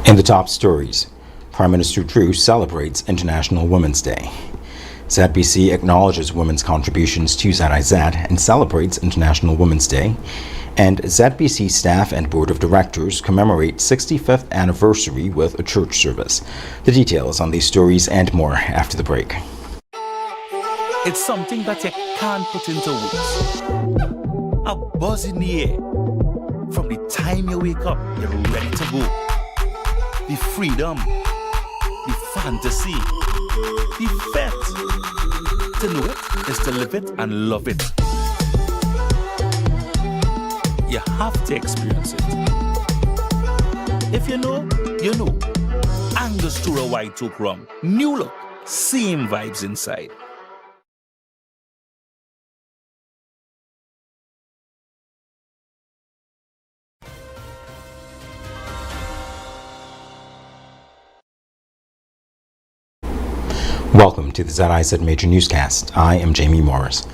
In the top stories, Prime Minister Drew celebrates International Women's Day. ZBC acknowledges women's contributions to ZIZ and celebrates International Women's Day. And ZBC staff and board of directors commemorate 65th anniversary with a church service. The details on these stories and more after the break. It's something that you can't put into words. A buzz in the air. From the time you wake up, you're ready to go. The freedom, the fantasy, the fete. To know it is to live it and love it. You have to experience it. If you know, you know. Angostura White Oak Rum. New look, same vibes inside. Welcome to the ZIZ Major Newscast. I am Jamie Morris.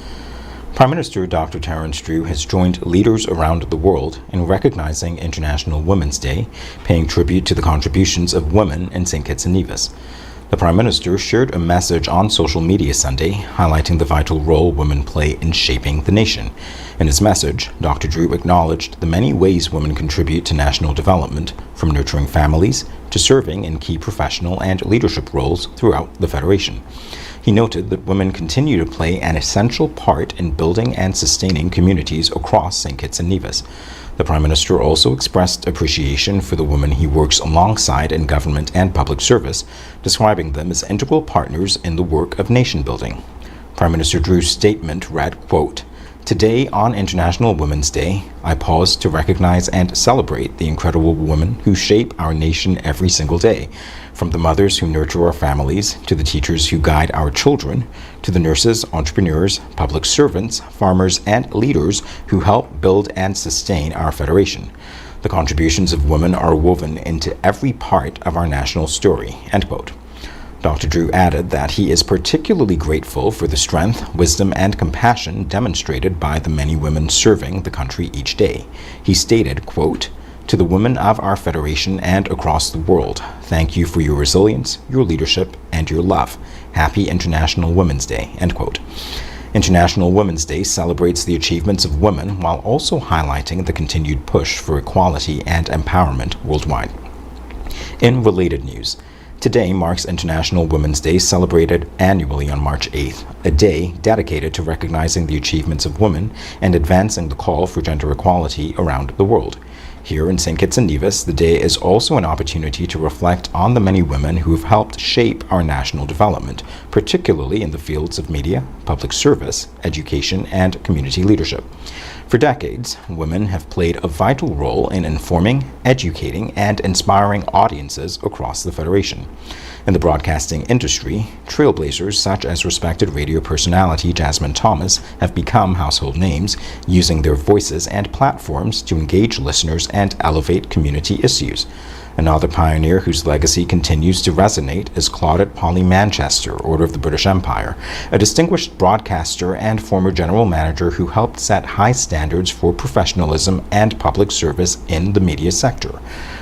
Prime Minister Dr. Terence Drew has joined leaders around the world in recognizing International Women's Day, paying tribute to the contributions of women in St. Kitts and Nevis. The Prime Minister shared a message on social media Sunday, highlighting the vital role women play in shaping the nation. In his message, Dr. Drew acknowledged the many ways women contribute to national development, from nurturing families to serving in key professional and leadership roles throughout the Federation. He noted that women continue to play an essential part in building and sustaining communities across St. Kitts and Nevis. The Prime Minister also expressed appreciation for the women he works alongside in government and public service, describing them as integral partners in the work of nation building. Prime Minister Drew's statement read, quote, "Today, on International Women's Day, I pause to recognize and celebrate the incredible women who shape our nation every single day, from the mothers who nurture our families, to the teachers who guide our children, to the nurses, entrepreneurs, public servants, farmers, and leaders who help build and sustain our Federation. The contributions of women are woven into every part of our national story," end quote. Dr. Drew added that he is particularly grateful for the strength, wisdom, and compassion demonstrated by the many women serving the country each day. He stated, quote, "To the women of our Federation and across the world, thank you for your resilience, your leadership, and your love. Happy International Women's Day," end quote. International Women's Day celebrates the achievements of women while also highlighting the continued push for equality and empowerment worldwide. In related news, today marks International Women's Day, celebrated annually on March 8th, a day dedicated to recognizing the achievements of women and advancing the call for gender equality around the world. Here in St. Kitts and Nevis, the day is also an opportunity to reflect on the many women who have helped shape our national development, particularly in the fields of media, public service, education, and community leadership. For decades, women have played a vital role in informing, educating, and inspiring audiences across the Federation. In the broadcasting industry, trailblazers such as respected radio personality Jasmine Thomas have become household names, using their voices and platforms to engage listeners and elevate community issues. Another pioneer whose legacy continues to resonate is Claudette Polly Manchester, Order of the British Empire, a distinguished broadcaster and former general manager who helped set high standards for professionalism and public service in the media sector.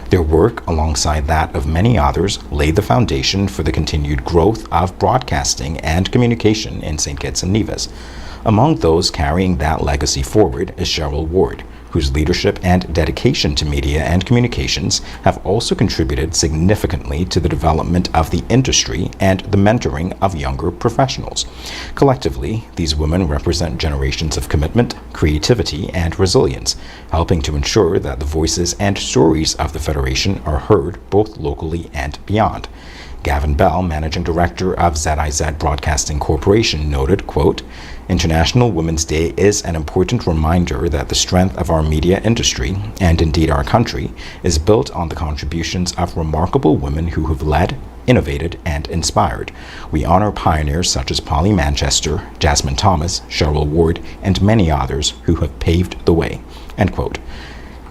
Their work, alongside that of many others, laid the foundation for the continued growth of broadcasting and communication in St. Kitts and Nevis. Among those carrying that legacy forward is Cheryl Ward, whose leadership and dedication to media and communications have also contributed significantly to the development of the industry and the mentoring of younger professionals. Collectively, these women represent generations of commitment, creativity, and resilience, helping to ensure that the voices and stories of the Federation are heard both locally and beyond. Gavin Bell, Managing Director of ZIZ Broadcasting Corporation, noted, quote, "International Women's Day is an important reminder that the strength of our media industry, and indeed our country, is built on the contributions of remarkable women who have led, innovated, and inspired. We honor pioneers such as Polly Manchester, Jasmine Thomas, Cheryl Ward, and many others who have paved the way," end quote.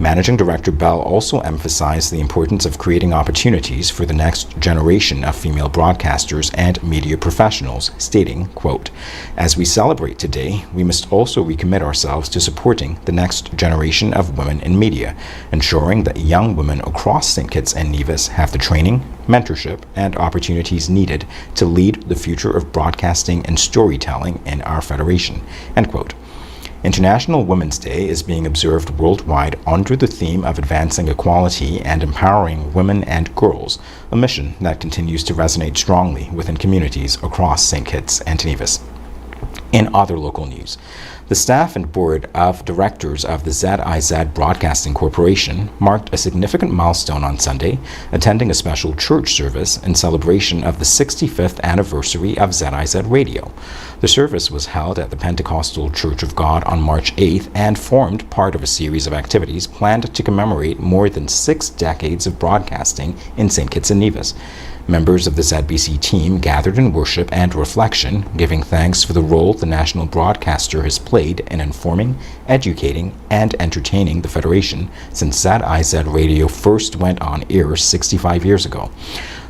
Managing Director Bell also emphasized the importance of creating opportunities for the next generation of female broadcasters and media professionals, stating, quote, "As we celebrate today, we must also recommit ourselves to supporting the next generation of women in media, ensuring that young women across St. Kitts and Nevis have the training, mentorship, and opportunities needed to lead the future of broadcasting and storytelling in our federation," end quote. International Women's Day is being observed worldwide under the theme of advancing equality and empowering women and girls, a mission that continues to resonate strongly within communities across St. Kitts and Nevis. In other local news, the staff and board of directors of the ZIZ Broadcasting Corporation marked a significant milestone on Sunday, attending a special church service in celebration of the 65th anniversary of ZIZ Radio. The service was held at the Pentecostal Church of God on March 8th and formed part of a series of activities planned to commemorate more than 6 decades of broadcasting in St. Kitts and Nevis. Members of the ZBC team gathered in worship and reflection, giving thanks for the role the national broadcaster has played in informing, educating, and entertaining the Federation since ZIZ Radio first went on air 65 years ago.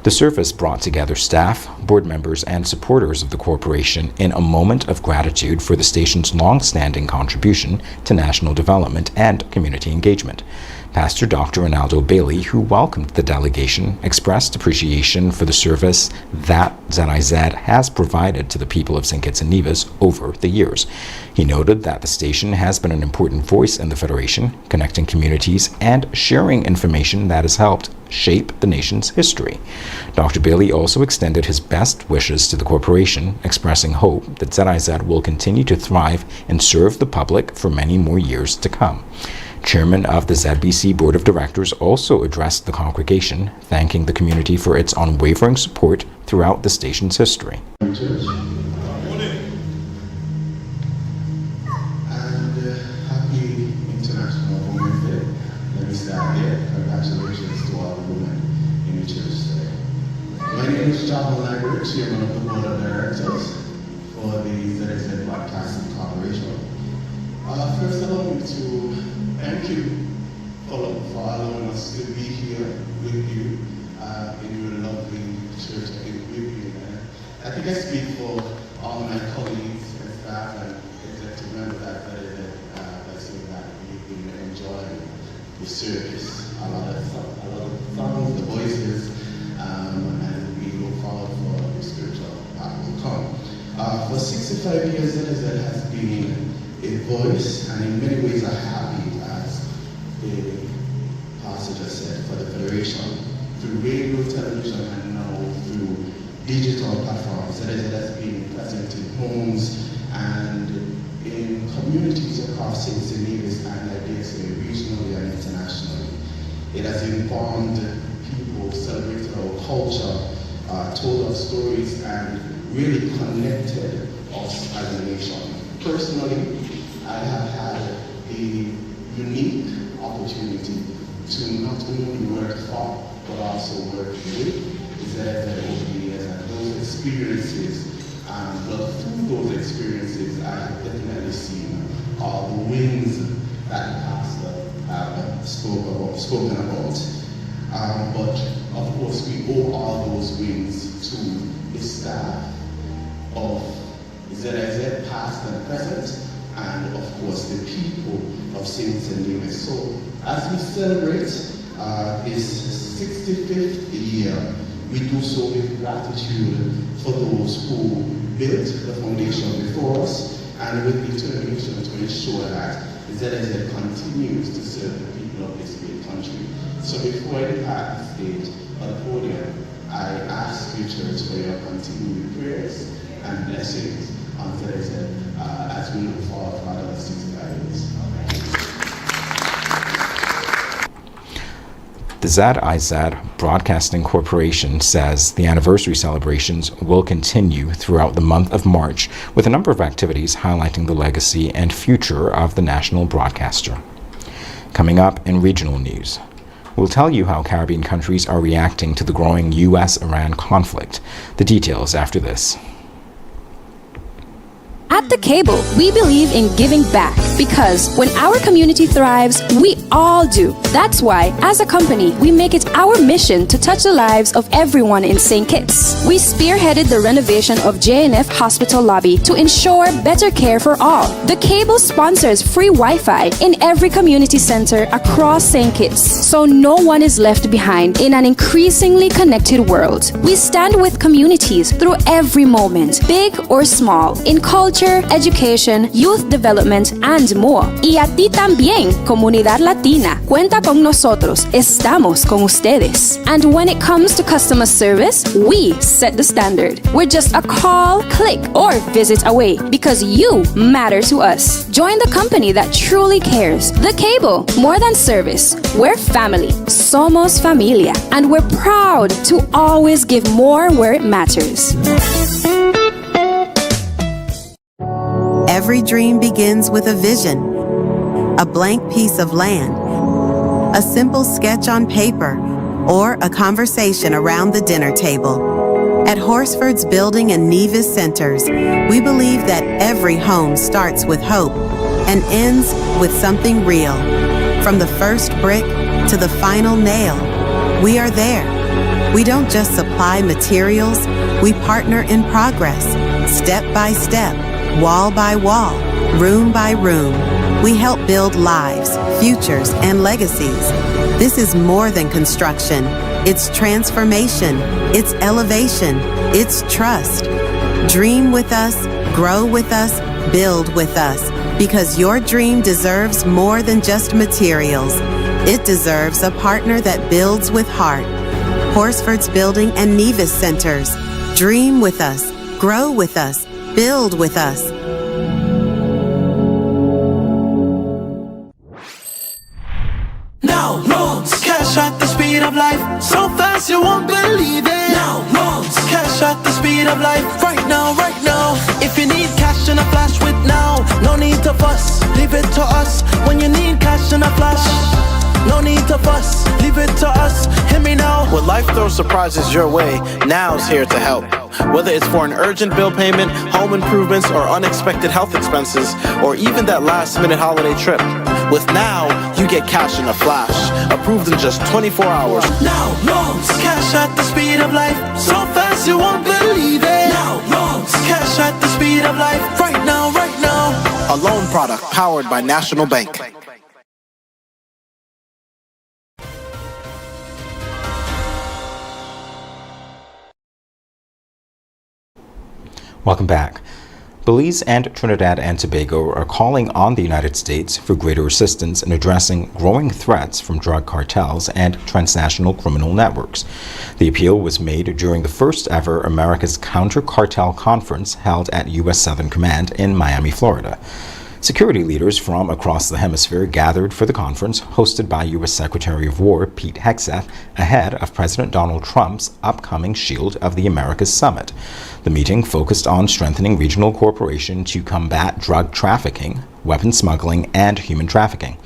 The service brought together staff, board members, and supporters of the corporation in a moment of gratitude for the station's long-standing contribution to national development and community engagement. Pastor Dr. Ronaldo Bailey, who welcomed the delegation, expressed appreciation for the service that ZIZ has provided to the people of St. Kitts and Nevis over the years. He noted that the station has been an important voice in the Federation, connecting communities and sharing information that has helped shape the nation's history. Dr. Bailey also extended his best wishes to the corporation, expressing hope that ZIZ will continue to thrive and serve the public for many more years to come. Chairman of the ZBC Board of Directors also addressed the congregation, thanking the community for its unwavering support throughout the station's history. And happy International Women's Day. Let me start there. Congratulations to all the women in the church today. My name is John Langer, Chairman of the Board of Directors for the ZIZ Broadcasting Corporation. First, allow me to thank you for allowing us to be here with you in your lovely church with you. I think I speak for all my colleagues and staff and executive members that say that we've been enjoying the service. A lot of songs, the voices, and we look forward for the spiritual part to come. For 65 years, ZIZ has been a voice, and in many ways a habit, as the pastor just said, for the Federation, through radio, television, and now through digital platforms. ZIZ has been present in homes and in communities across St. Kitts and Nevis, and I dare say regionally and internationally. It has informed people, celebrated our culture, told our stories, and really connected us as a nation. Personally, I have had the unique opportunity to not only work for, but also work with ZIZ over the years, and those experiences, but through those experiences, I have definitely seen all the wins that the pastor have spoken about. But of course, we owe all those wins to the staff of ZIZ, past and present, and of course the people of St. Kitts and Nevis. So as we celebrate his 65th year, we do so with gratitude for those who built the foundation before us, and with determination to ensure that ZIZ continues to serve the people of this great country. So before I depart the stage or the podium, I ask you, church, for your continued prayers and blessings on ZIZ as we look forward for another 65 years. The ZIZ Broadcasting Corporation says the anniversary celebrations will continue throughout the month of March with a number of activities highlighting the legacy and future of the national broadcaster. Coming up in regional news, we'll tell you how Caribbean countries are reacting to the growing U.S.-Iran conflict. The details after this. At At The Cable, we believe in giving back because when our community thrives, we all do. That's why, as a company, we make it our mission to touch the lives of everyone in St. Kitts. We spearheaded the renovation of JNF Hospital lobby to ensure better care for all. The Cable sponsors free Wi-Fi in every community center across St. Kitts, so no one is left behind in an increasingly connected world. We stand with communities through every moment, big or small, in culture, education, youth development, and more. Y a ti también, comunidad latina. Cuenta con nosotros. Estamos con ustedes. And when it comes to customer service, we set the standard. We're just a call, click, or visit away because you matter to us. Join the company that truly cares. The Cable, more than service. We're family. Somos familia. And we're proud to always give more where it matters. Every dream begins with a vision, a blank piece of land, a simple sketch on paper, or a conversation around the dinner table. At Horsford's Building and Nevis Centers, we believe that every home starts with hope and ends with something real. From the first brick to the final nail, we are there. We don't just supply materials, we partner in progress, step by step, wall by wall, room by room. We help build lives, futures, and legacies. This is more than construction. It's transformation. It's elevation. It's trust. Dream with us, grow with us, build with us, because your dream deserves more than just materials. It deserves a partner that builds with heart. Horsford's Building and Nevis Centers. Dream with us, grow with us, build with us. Now loans, cash at the speed of life, so fast you won't believe it. Now loans, cash at the speed of life, right now, right now. If you need cash in a flash with now, no need to fuss, leave it to us. When you need cash in a flash, no need to fuss, leave it to us. Hear me now. When life throws surprises your way, now's here to help. Whether it's for an urgent bill payment, home improvements, or unexpected health expenses, or even that last-minute holiday trip. With Now, you get cash in a flash, approved in just 24 hours. Now loans, cash at the speed of life, so fast you won't believe it. Now loans, cash at the speed of life, right now, right now. A loan product powered by National Bank. Welcome back. Belize and Trinidad and Tobago are calling on the United States for greater assistance in addressing growing threats from drug cartels and transnational criminal networks. The appeal was made during the first ever America's Counter Cartel Conference held at U.S. Southern Command in Miami, Florida. Security leaders from across the hemisphere gathered for the conference, hosted by U.S. Secretary of War Pete Hegseth, ahead of President Donald Trump's upcoming Shield of the Americas summit. The meeting focused on strengthening regional cooperation to combat drug trafficking, weapon smuggling, and human trafficking.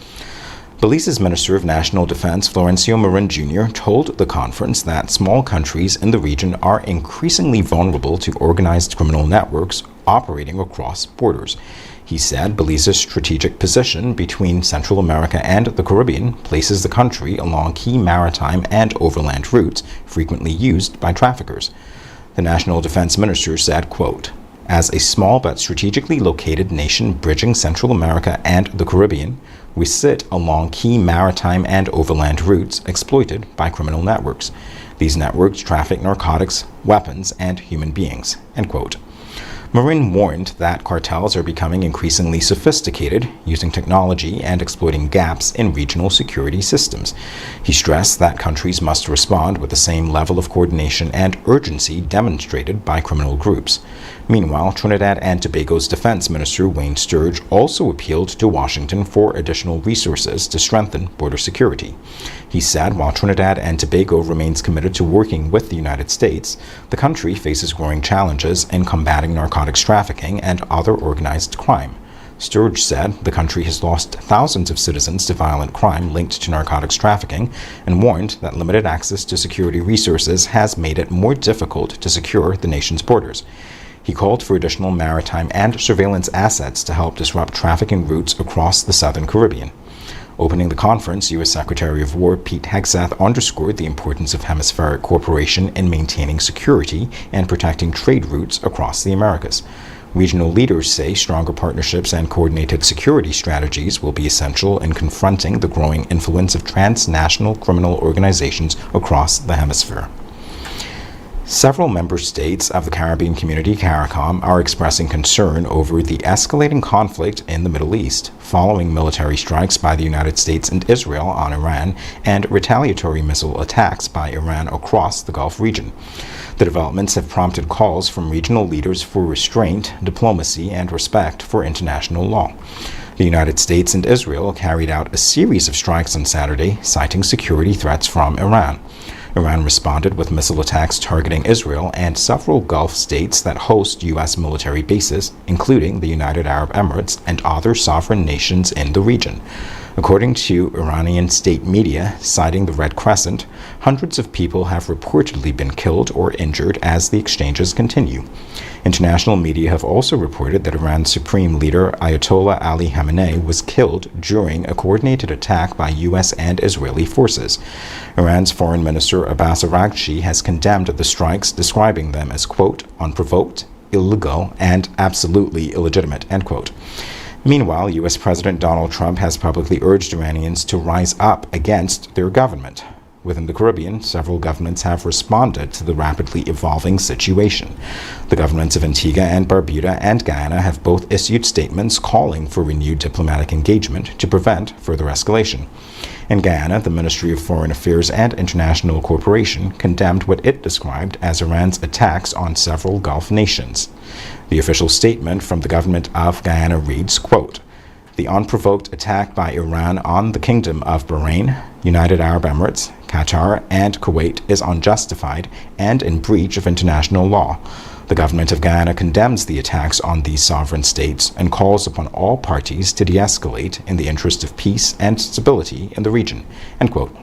Belize's Minister of National Defense, Florencio Marin Jr., told the conference that small countries in the region are increasingly vulnerable to organized criminal networks operating across borders. He said Belize's strategic position between Central America and the Caribbean places the country along key maritime and overland routes frequently used by traffickers. The National Defense Minister said, quote, "As a small but strategically located nation bridging Central America and the Caribbean, we sit along key maritime and overland routes exploited by criminal networks. These networks traffic narcotics, weapons, and human beings," end quote. Marin warned that cartels are becoming increasingly sophisticated, using technology and exploiting gaps in regional security systems. He stressed that countries must respond with the same level of coordination and urgency demonstrated by criminal groups. Meanwhile, Trinidad and Tobago's Defense Minister Wayne Sturge also appealed to Washington for additional resources to strengthen border security. He said while Trinidad and Tobago remains committed to working with the United States, the country faces growing challenges in combating narcotics trafficking and other organized crime. Sturge said the country has lost thousands of citizens to violent crime linked to narcotics trafficking and warned that limited access to security resources has made it more difficult to secure the nation's borders. He called for additional maritime and surveillance assets to help disrupt trafficking routes across the southern Caribbean. Opening the conference, U.S. Secretary of War Pete Hegseth underscored the importance of hemispheric cooperation in maintaining security and protecting trade routes across the Americas. Regional leaders say stronger partnerships and coordinated security strategies will be essential in confronting the growing influence of transnational criminal organizations across the hemisphere. Several member states of the Caribbean Community, CARICOM, are expressing concern over the escalating conflict in the Middle East, following military strikes by the United States and Israel on Iran and retaliatory missile attacks by Iran across the Gulf region. The developments have prompted calls from regional leaders for restraint, diplomacy, and respect for international law. The United States and Israel carried out a series of strikes on Saturday, citing security threats from Iran. Iran responded with missile attacks targeting Israel and several Gulf states that host U.S. military bases, including the United Arab Emirates and other sovereign nations in the region. According to Iranian state media, citing the Red Crescent, hundreds of people have reportedly been killed or injured as the exchanges continue. International media have also reported that Iran's supreme leader Ayatollah Ali Khamenei was killed during a coordinated attack by U.S. and Israeli forces. Iran's Foreign Minister Abbas Araghchi has condemned the strikes, describing them as, quote, unprovoked, illegal, and absolutely illegitimate, end quote. Meanwhile, U.S. President Donald Trump has publicly urged Iranians to rise up against their government. Within the Caribbean, several governments have responded to the rapidly evolving situation. The governments of Antigua and Barbuda and Guyana have both issued statements calling for renewed diplomatic engagement to prevent further escalation. In Guyana, the Ministry of Foreign Affairs and International Cooperation condemned what it described as Iran's attacks on several Gulf nations. The official statement from the government of Guyana reads, quote, the unprovoked attack by Iran on the Kingdom of Bahrain, United Arab Emirates, Qatar, and Kuwait is unjustified and in breach of international law. The government of Guyana condemns the attacks on these sovereign states and calls upon all parties to de-escalate in the interest of peace and stability in the region, end quote.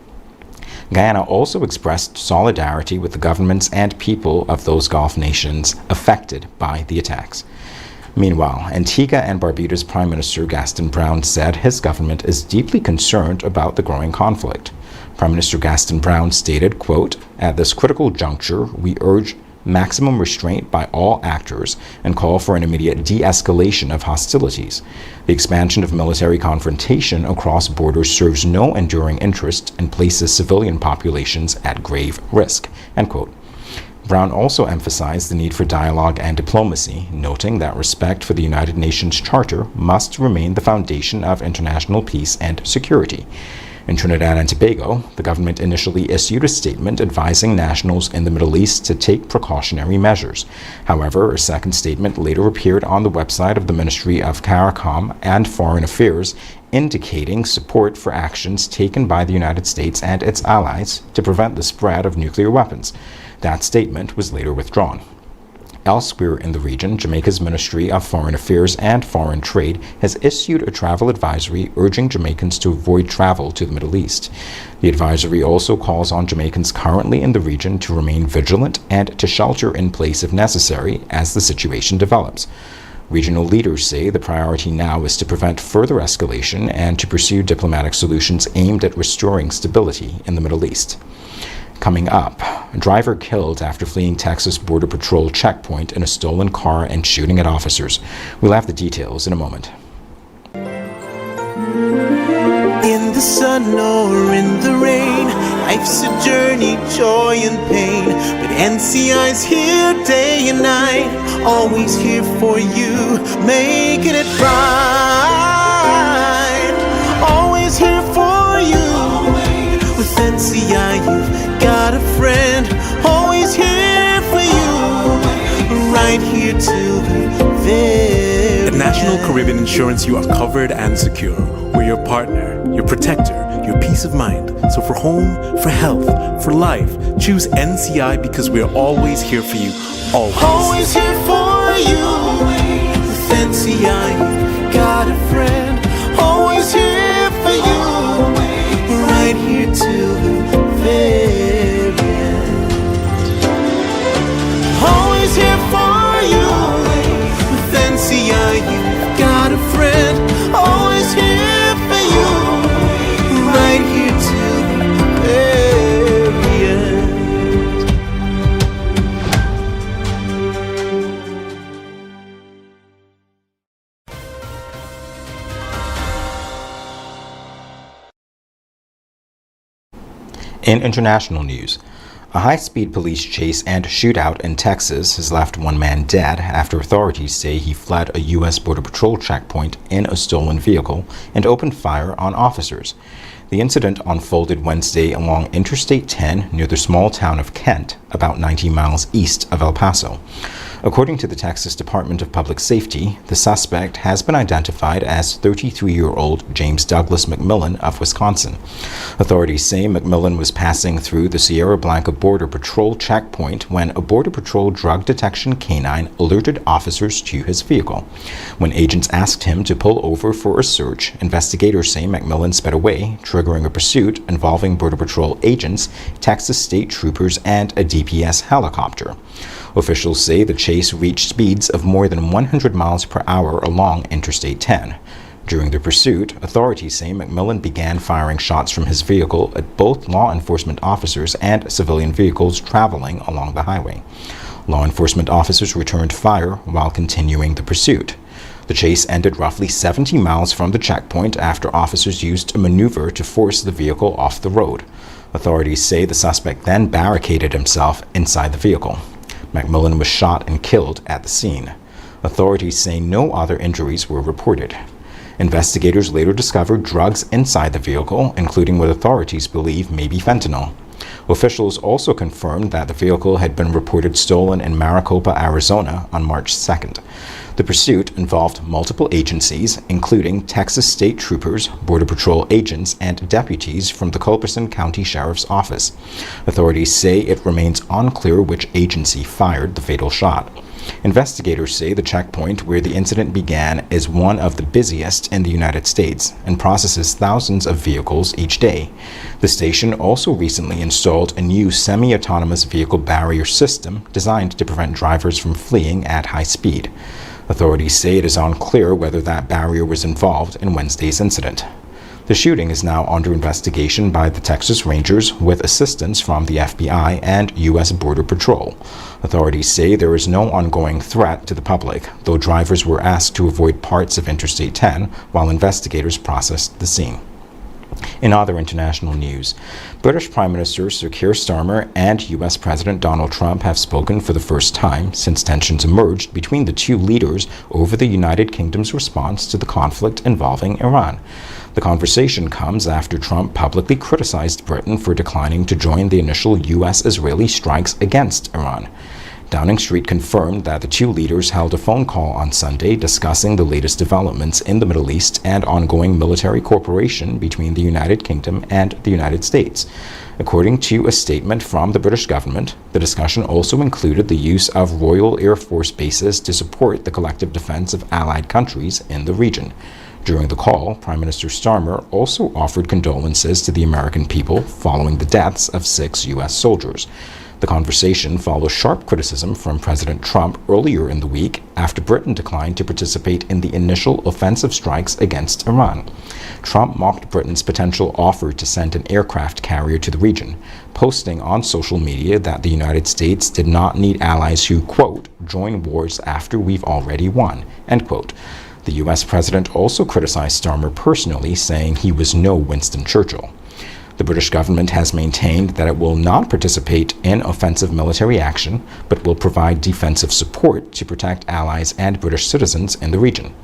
Guyana also expressed solidarity with the governments and people of those Gulf nations affected by the attacks. Meanwhile, Antigua and Barbuda's Prime Minister Gaston Brown said his government is deeply concerned about the growing conflict. Prime Minister Gaston Brown stated, quote, at this critical juncture, we urge maximum restraint by all actors and call for an immediate de-escalation of hostilities. The expansion of military confrontation across borders serves no enduring interest and places civilian populations at grave risk, end quote. Brown also emphasized the need for dialogue and diplomacy, noting that respect for the United Nations Charter must remain the foundation of international peace and security. In Trinidad and Tobago, the government initially issued a statement advising nationals in the Middle East to take precautionary measures. However, a second statement later appeared on the website of the Ministry of CARICOM and Foreign Affairs, indicating support for actions taken by the United States and its allies to prevent the spread of nuclear weapons. That statement was later withdrawn. Elsewhere in the region, Jamaica's Ministry of Foreign Affairs and Foreign Trade has issued a travel advisory urging Jamaicans to avoid travel to the Middle East. The advisory also calls on Jamaicans currently in the region to remain vigilant and to shelter in place if necessary as the situation develops. Regional leaders say the priority now is to prevent further escalation and to pursue diplomatic solutions aimed at restoring stability in the Middle East. Coming up, a driver killed after fleeing Texas Border Patrol checkpoint in a stolen car and shooting at officers. We'll have the details in a moment. In the sun or in the rain, life's a journey, joy and pain. But NCI's here day and night, always here for you, making it right. Always here for you. With NCI, you've got a friend, always here for you, right here till the very At National end. Caribbean Insurance, you are covered and secure. We're your partner, your protector, your peace of mind. So for home, for health, for life, choose NCI because we're always here for you, always. Always here for you. With NCI, you've got a friend, always here for you, right here till the very end. Always here for you. In international news, a high-speed police chase and shootout in Texas has left one man dead after authorities say he fled a U.S. Border Patrol checkpoint in a stolen vehicle and opened fire on officers. The incident unfolded Wednesday along Interstate 10 near the small town of Kent, about 90 miles east of El Paso. According to the Texas Department of Public Safety, the suspect has been identified as 33-year-old James Douglas McMillan of Wisconsin. Authorities say McMillan was passing through the Sierra Blanca Border Patrol checkpoint when a Border Patrol drug detection canine alerted officers to his vehicle. When agents asked him to pull over for a search, investigators say McMillan sped away, triggering a pursuit involving Border Patrol agents, Texas state troopers, and a DPS helicopter. Officials say the chase reached speeds of more than 100 miles per hour along Interstate 10. During the pursuit, authorities say McMillan began firing shots from his vehicle at both law enforcement officers and civilian vehicles traveling along the highway. Law enforcement officers returned fire while continuing the pursuit. The chase ended roughly 70 miles from the checkpoint after officers used a maneuver to force the vehicle off the road. Authorities say the suspect then barricaded himself inside the vehicle. McMillan was shot and killed at the scene. Authorities say no other injuries were reported. Investigators later discovered drugs inside the vehicle, including what authorities believe may be fentanyl. Officials also confirmed that the vehicle had been reported stolen in Maricopa, Arizona on March 2nd. The pursuit involved multiple agencies, including Texas state troopers, Border Patrol agents, and deputies from the Culberson County Sheriff's Office. Authorities say it remains unclear which agency fired the fatal shot. Investigators say the checkpoint where the incident began is one of the busiest in the United States and processes thousands of vehicles each day. The station also recently installed a new semi-autonomous vehicle barrier system designed to prevent drivers from fleeing at high speed. Authorities say it is unclear whether that barrier was involved in Wednesday's incident. The shooting is now under investigation by the Texas Rangers with assistance from the FBI and U.S. Border Patrol. Authorities say there is no ongoing threat to the public, though drivers were asked to avoid parts of Interstate 10 while investigators processed the scene. In other international news, British Prime Minister Sir Keir Starmer and U.S. President Donald Trump have spoken for the first time since tensions emerged between the two leaders over the United Kingdom's response to the conflict involving Iran. The conversation comes after Trump publicly criticized Britain for declining to join the initial U.S.-Israeli strikes against Iran. Downing Street confirmed that the two leaders held a phone call on Sunday discussing the latest developments in the Middle East and ongoing military cooperation between the United Kingdom and the United States. According to a statement from the British government, the discussion also included the use of Royal Air Force bases to support the collective defense of allied countries in the region. During the call, Prime Minister Starmer also offered condolences to the American people following the deaths of 6 U.S. soldiers. The conversation follows sharp criticism from President Trump earlier in the week after Britain declined to participate in the initial offensive strikes against Iran. Trump mocked Britain's potential offer to send an aircraft carrier to the region, posting on social media that the United States did not need allies who, quote, join wars after we've already won, end quote. The U.S. president also criticized Starmer personally, saying he was no Winston Churchill. The British government has maintained that it will not participate in offensive military action, but will provide defensive support to protect allies and British citizens in the region.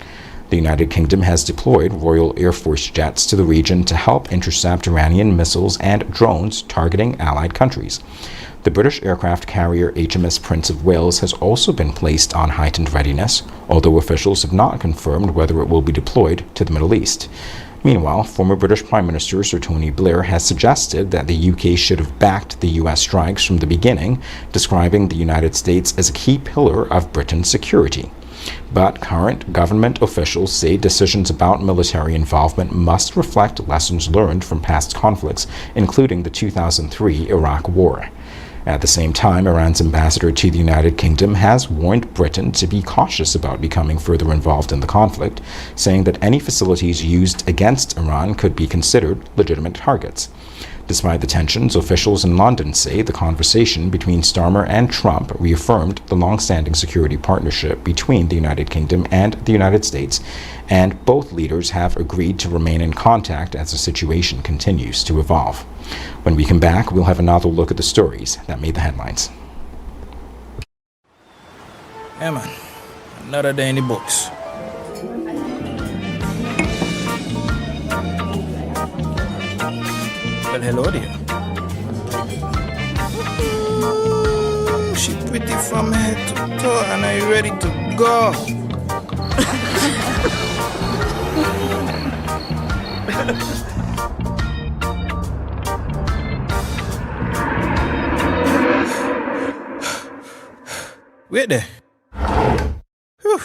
The United Kingdom has deployed Royal Air Force jets to the region to help intercept Iranian missiles and drones targeting allied countries. The British aircraft carrier HMS Prince of Wales has also been placed on heightened readiness, although officials have not confirmed whether it will be deployed to the Middle East. Meanwhile, former British Prime Minister Sir Tony Blair has suggested that the UK should have backed the US strikes from the beginning, describing the United States as a key pillar of Britain's security. But current government officials say decisions about military involvement must reflect lessons learned from past conflicts, including the 2003 Iraq War. At the same time, Iran's ambassador to the United Kingdom has warned Britain to be cautious about becoming further involved in the conflict, saying that any facilities used against Iran could be considered legitimate targets. Despite the tensions, officials in London say the conversation between Starmer and Trump reaffirmed the long-standing security partnership between the United Kingdom and the United States, and both leaders have agreed to remain in contact as the situation continues to evolve. When we come back, we'll have another look at the stories that made the headlines. Yeah, man. Another day in the books. Well, hello there. She pretty from head to toe, and are you ready to go? Wait there. Whew.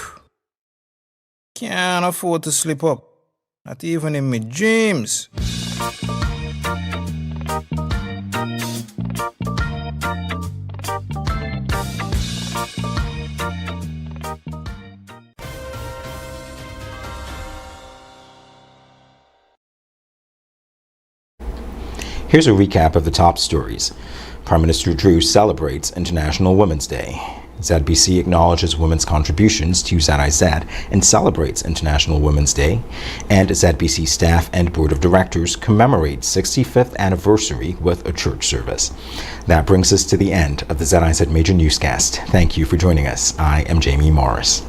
Can't afford to slip up. Not even in my dreams. Here's a recap of the top stories. Prime Minister Drew celebrates International Women's Day. ZBC acknowledges women's contributions to ZIZ and celebrates International Women's Day. And ZBC staff and board of directors commemorate 65th anniversary with a church service. That brings us to the end of the ZIZ Major Newscast. Thank you for joining us. I am Jamie Morris.